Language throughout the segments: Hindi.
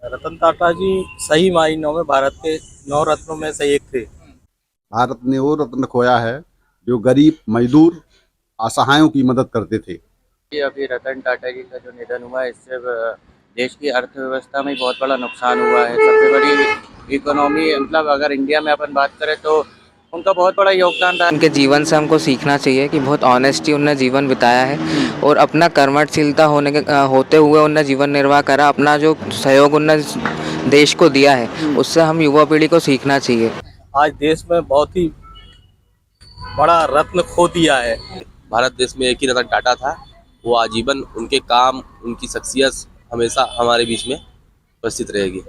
रतन टाटा जी सही मायनों में भारत के 9 रत्नों में से एक थे। भारत ने वो रत्न खोया है जो गरीब मजदूर असहायों की मदद करते थे। कि अभी रतन टाटा जी का जो निधन हुआ है इससे देश की अर्थव्यवस्था में बहुत बड़ा नुकसान हुआ है। सबसे बड़ी इकोनॉमी मतलब अगर इंडिया में अपन बात करें तो उनका बहुत बड़ा योगदान रहा। उनके जीवन से हमको सीखना चाहिए कि बहुत ऑनेस्टी उनने जीवन बिताया है और अपना कर्मठशीलता होते हुए उनने जीवन निर्वाह करा। अपना जो सहयोग उनने देश को दिया है उससे हम युवा पीढ़ी को सीखना चाहिए। आज देश में बहुत ही बड़ा रत्न खो दिया है। भारत देश में एक ही रतन टाटा था। वो आजीवन उनके काम, उनकी शख्सियत हमेशा हमारे बीच में उपस्थित रहेगी।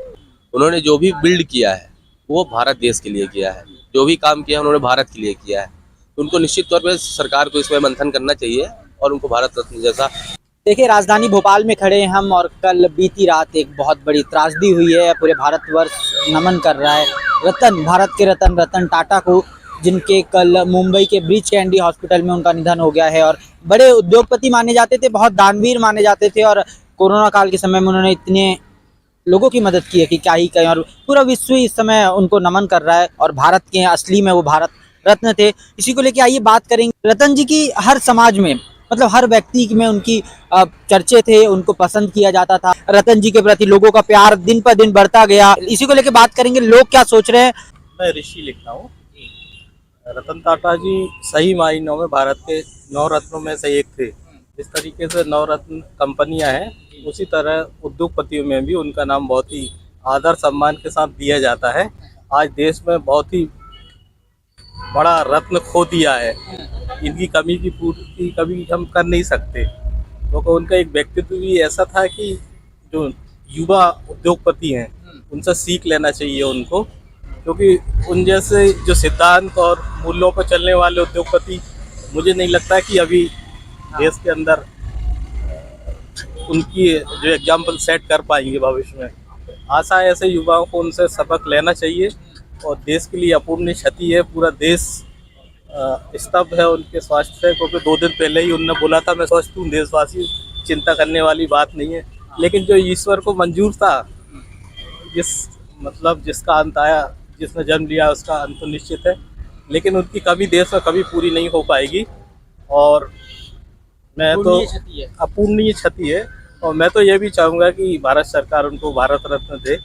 उन्होंने जो भी बिल्ड किया है वो भारत देश के लिए किया है। जो भी काम किया उन्होंने भारत के लिए किया है। तो उनको निश्चित तौर पे सरकार को इसमें मंथन करना चाहिए और उनको भारत रत्न जैसा। देखिए, राजधानी भोपाल में खड़े हैं हम और कल बीती रात एक बहुत बड़ी त्रासदी हुई है। पूरे भारतवर्ष नमन कर रहा है भारत के रतन रतन टाटा को, जिनके कल मुंबई के ब्रीच कैंडी हॉस्पिटल में उनका निधन हो गया है। और बड़े उद्योगपति माने जाते थे, बहुत दानवीर माने जाते थे और कोरोना काल के समय में उन्होंने इतने लोगों की मदद की है कि क्या ही कहें। और पूरा विश्व इस समय उनको नमन कर रहा है और भारत के असली में वो भारत रत्न थे। इसी को लेके आइए बात करेंगे। रतन जी की हर समाज में, मतलब हर व्यक्ति में उनकी चर्चे थे, उनको पसंद किया जाता था। रतन जी के प्रति लोगों का प्यार दिन पर दिन बढ़ता गया। इसी को लेके बात करेंगे, लोग क्या सोच रहे हैं। मैं ऋषि लिख रहा हूँ। रतन टाटा जी सही मायनों में भारत के 9 रत्नों में से एक थे। जिस तरीके से 9 रत्न कंपनियां हैं, उसी तरह उद्योगपतियों में भी उनका नाम बहुत ही आदर सम्मान के साथ दिया जाता है। आज देश में बहुत ही बड़ा रत्न खो दिया है। इनकी कमी की पूर्ति कभी हम कर नहीं सकते, क्योंकि उनका एक व्यक्तित्व भी ऐसा था कि जो युवा उद्योगपति हैं उनसे सीख लेना चाहिए उनको, क्योंकि उन जैसे जो सिद्धांत और मूल्यों पर चलने वाले उद्योगपति मुझे नहीं लगता कि अभी देश के अंदर उनकी जो एग्जाम्पल सेट कर पाएंगे भविष्य में। आशा है ऐसे युवाओं को उनसे सबक लेना चाहिए और देश के लिए अपूर्णीय क्षति है। पूरा देश स्तब्ध है उनके स्वास्थ्य से, क्योंकि 2 दिन पहले ही उन्होंने बोला था मैं स्वस्थ हूँ, देशवासी चिंता करने वाली बात नहीं है। लेकिन जो ईश्वर को मंजूर था, जिसका अंत आया, जिसने जन्म लिया उसका अंत तो निश्चित है, लेकिन उनकी कभी देश में कभी पूरी नहीं हो पाएगी। और मैं तो अपूर्णीय क्षति है। और मैं तो ये भी चाहूँगा कि भारत सरकार उनको भारत रत्न दे,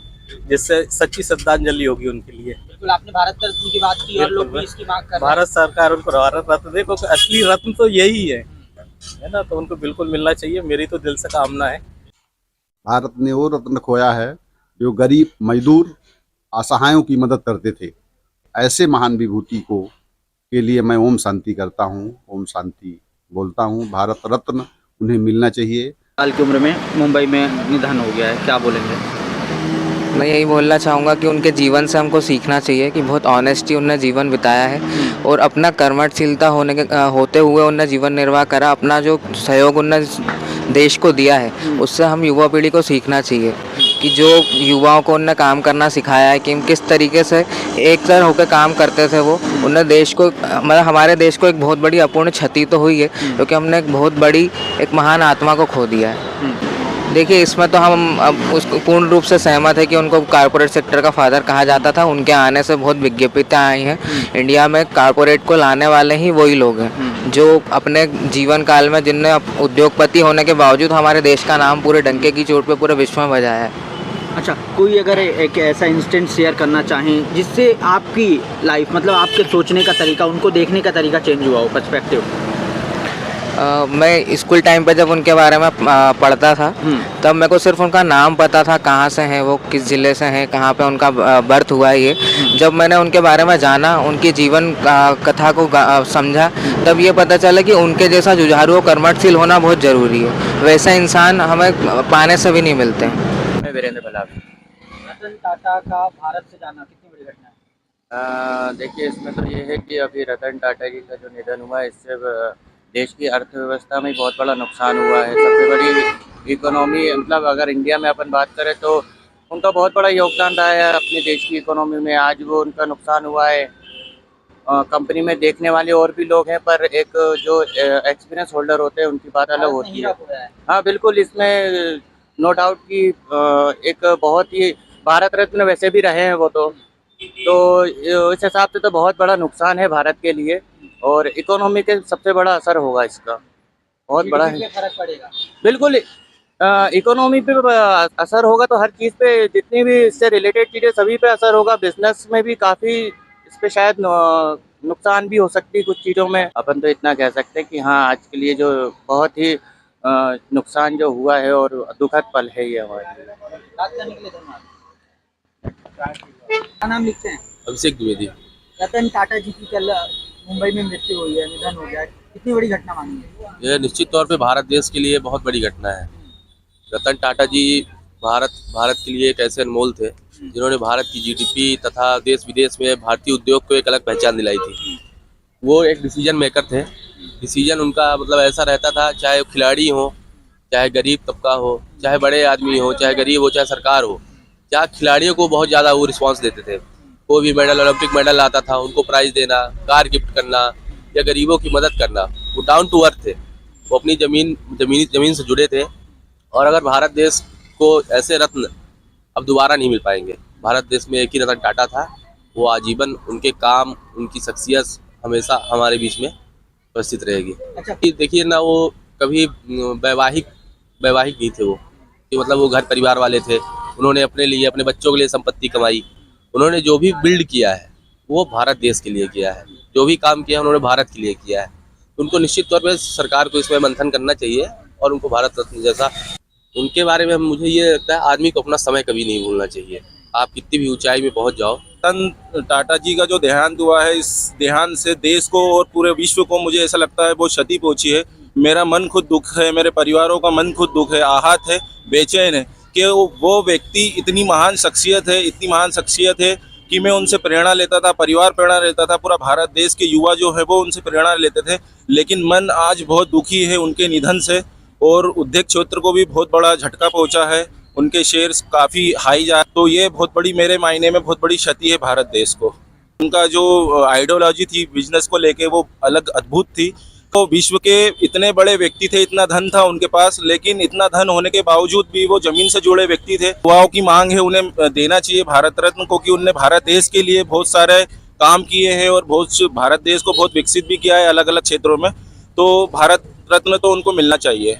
जिससे सच्ची श्रद्धांजलि होगी उनके लिए। बिल्कुल, आपने भारत रत्न की बात की और लोग भी इसकी मांग कर रहे हैं। भारत सरकार उनको भारत रत्न दे, क्योंकि असली रत्न तो यही है ना। तो उनको बिल्कुल मिलना चाहिए, मेरी तो दिल से कामना है। भारत ने वो रत्न खोया है जो गरीब मजदूर असहायों की मदद करते थे। ऐसे महान विभूति को के लिए मैं ओम शांति करता हूँ, ओम शांति बोलता हूँ। भारत रत्न उन्हें मिलना चाहिए। साल की उम्र में मुंबई में निधन हो गया है, क्या बोलेंगे। मैं यही बोलना चाहूँगा कि उनके जीवन से हमको सीखना चाहिए कि बहुत ऑनेस्टी उनने जीवन बिताया है और अपना कर्मठशीलता होते हुए उनने जीवन निर्वाह करा। अपना जो सहयोग उनने देश को दिया है उससे हम युवा पीढ़ी को सीखना चाहिए कि जो युवाओं को उनने काम करना सिखाया है कि किस तरीके से एक तरह होकर काम करते थे। वो उनने देश को, मतलब हमारे देश को एक बहुत बड़ी अपूर्ण क्षति तो हुई है, क्योंकि हमने एक बहुत बड़ी एक महान आत्मा को खो दिया है। देखिए, इसमें तो हम अब उसको पूर्ण रूप से सहमत है कि उनको कॉरपोरेट सेक्टर का फादर कहा जाता था। उनके आने से बहुत विज्ञापिताएं आई हैं। इंडिया में कॉरपोरेट को लाने वाले ही वही लोग हैं जो अपने जीवन काल में, जिनने उद्योगपति होने के बावजूद हमारे देश का नाम पूरे डंके की चोट पे पूरे विश्व में बजाया है। अच्छा, कोई अगर एक ऐसा इंस्टेंट शेयर करना चाहें जिससे आपकी लाइफ, मतलब आपके सोचने का तरीका, उनको देखने का तरीका चेंज हुआ हो, पर्सपेक्टिव। मैं स्कूल टाइम पे जब उनके बारे में पढ़ता था तब मेरे को सिर्फ उनका नाम पता था, कहाँ से हैं वो, किस ज़िले से हैं, कहाँ पे उनका बर्थ हुआ है। ये जब मैंने उनके बारे में जाना, उनकी जीवन कथा को समझा, तब ये पता चला कि उनके जैसा जुझारू और कर्मठशील होना बहुत ज़रूरी है। वैसा इंसान हमें पाने से भी नहीं मिलते हैं। मैं वीरेंद्र बलावी। रतन टाटा का भारत से जाना कितनी बड़ी घटना है। देखिए, इसमें तो ये है कि अभी रतन टाटा जी का जो निधन हुआ है इससे देश की अर्थव्यवस्था में बहुत बड़ा नुकसान हुआ है। सबसे बड़ी इकोनॉमी मतलब अगर इंडिया में अपन बात करें तो उनका बहुत बड़ा योगदान रहा है अपने देश की इकोनॉमी में। आज वो उनका नुकसान हुआ है। कंपनी में देखने वाले और भी लोग हैं, पर एक जो एक्सपीरियंस होल्डर होते हैं उनकी बात अलग होती है। हाँ बिल्कुल, इसमें नो डाउट कि एक बहुत ही भारत रत्न वैसे भी रहे हैं वो तो इस हिसाब से तो बहुत बड़ा नुकसान है भारत के लिए और इकोनॉमी के सबसे बड़ा असर होगा इसका बहुत बड़ा GDP है। पे फर्क पड़ेगा। बिल्कुल इकोनॉमी पे असर होगा तो हर चीज़ पे जितनी भी इससे रिलेटेड चीज़ें सभी पे असर होगा। बिजनेस में भी काफ़ी इस पे शायद नुकसान भी हो सकती है कुछ चीज़ों में। अपन तो इतना कह सकते हैं कि हाँ आज के लिए जो बहुत ही नुकसान जो हुआ है और दुखद पल है ये हमारे लिए। बात करने के लिए धन्यवाद। क्या नाम लिखते हैं? अभिषेक द्विवेदी। रतन टाटा जी की कल मुंबई में मृत्यु हुई है, निधन हो गया है। कितनी बड़ी घटना मानी है? यह निश्चित तौर पे भारत देश के लिए बहुत बड़ी घटना है। रतन टाटा जी भारत के लिए एक ऐसे अनमोल थे जिन्होंने भारत की जीडीपी तथा देश विदेश में भारतीय उद्योग को एक अलग पहचान दिलाई थी। वो एक डिसीजन मेकर थे। डिसीजन उनका मतलब ऐसा रहता था, चाहे वो खिलाड़ी हो, चाहे गरीब तबका हो, चाहे बड़े आदमी हो, चाहे गरीब हो, चाहे सरकार हो, क्या खिलाड़ियों को बहुत ज़्यादा वो रिस्पॉन्स देते थे। कोई भी मेडल, ओलंपिक मेडल आता था, उनको प्राइज़ देना, कार गिफ्ट करना या गरीबों की मदद करना। वो डाउन टू अर्थ थे, वो अपनी ज़मीन से जुड़े थे। और अगर भारत देश को ऐसे रत्न अब दोबारा नहीं मिल पाएंगे। भारत देश में एक ही रतन टाटा था, वो आजीवन उनके काम, उनकी शख्सियत हमेशा हमारे बीच में उपस्थित रहेगी। अच्छा। देखिए ना, वो कभी वैवाहिक नहीं थे वो, कि मतलब वो घर परिवार वाले थे। उन्होंने अपने लिए, अपने बच्चों के लिए संपत्ति कमाई। उन्होंने जो भी बिल्ड किया है वो भारत देश के लिए किया है। जो भी काम किया उन्होंने भारत के लिए किया है। उनको निश्चित तौर पर सरकार को इसमें मंथन करना चाहिए और उनको भारत रत्न जैसा, उनके बारे में मुझे ये लगता है आदमी को अपना समय कभी नहीं भूलना चाहिए। आप कितनी भी ऊंचाई में पहुंच जाओ। रतन टाटा जी का जो देहांत हुआ है, इस देहांत से देश को और पूरे विश्व को मुझे ऐसा लगता है बहुत क्षति पहुंची है। मेरा मन खुद दुख है, मेरे परिवारों का मन खुद दुख है, आहत है, बेचैन है कि वो व्यक्ति इतनी महान शख्सियत है कि मैं उनसे प्रेरणा लेता था, परिवार प्रेरणा लेता था, पूरा भारत देश के युवा जो है वो उनसे प्रेरणा लेते थे। लेकिन मन आज बहुत दुखी है उनके निधन से और उद्योग क्षेत्र को भी बहुत बड़ा झटका पहुंचा है। उनके शेयर्स काफ़ी हाई जा, तो ये बहुत बड़ी, मेरे मायने में बहुत बड़ी क्षति है भारत देश को। उनका जो आइडियोलॉजी थी बिजनेस को लेके वो अलग अद्भुत थी। तो विश्व के इतने बड़े व्यक्ति थे, इतना धन था उनके पास, लेकिन इतना धन होने के बावजूद भी वो जमीन से जुड़े व्यक्ति थे। युवाओं की मांग है उन्हें देना चाहिए भारत रत्न को, कि उनने भारत देश के लिए बहुत सारे काम किए हैं और भारत देश को बहुत विकसित भी किया है अलग अलग क्षेत्रों में। तो भारत रत्न तो उनको मिलना चाहिए।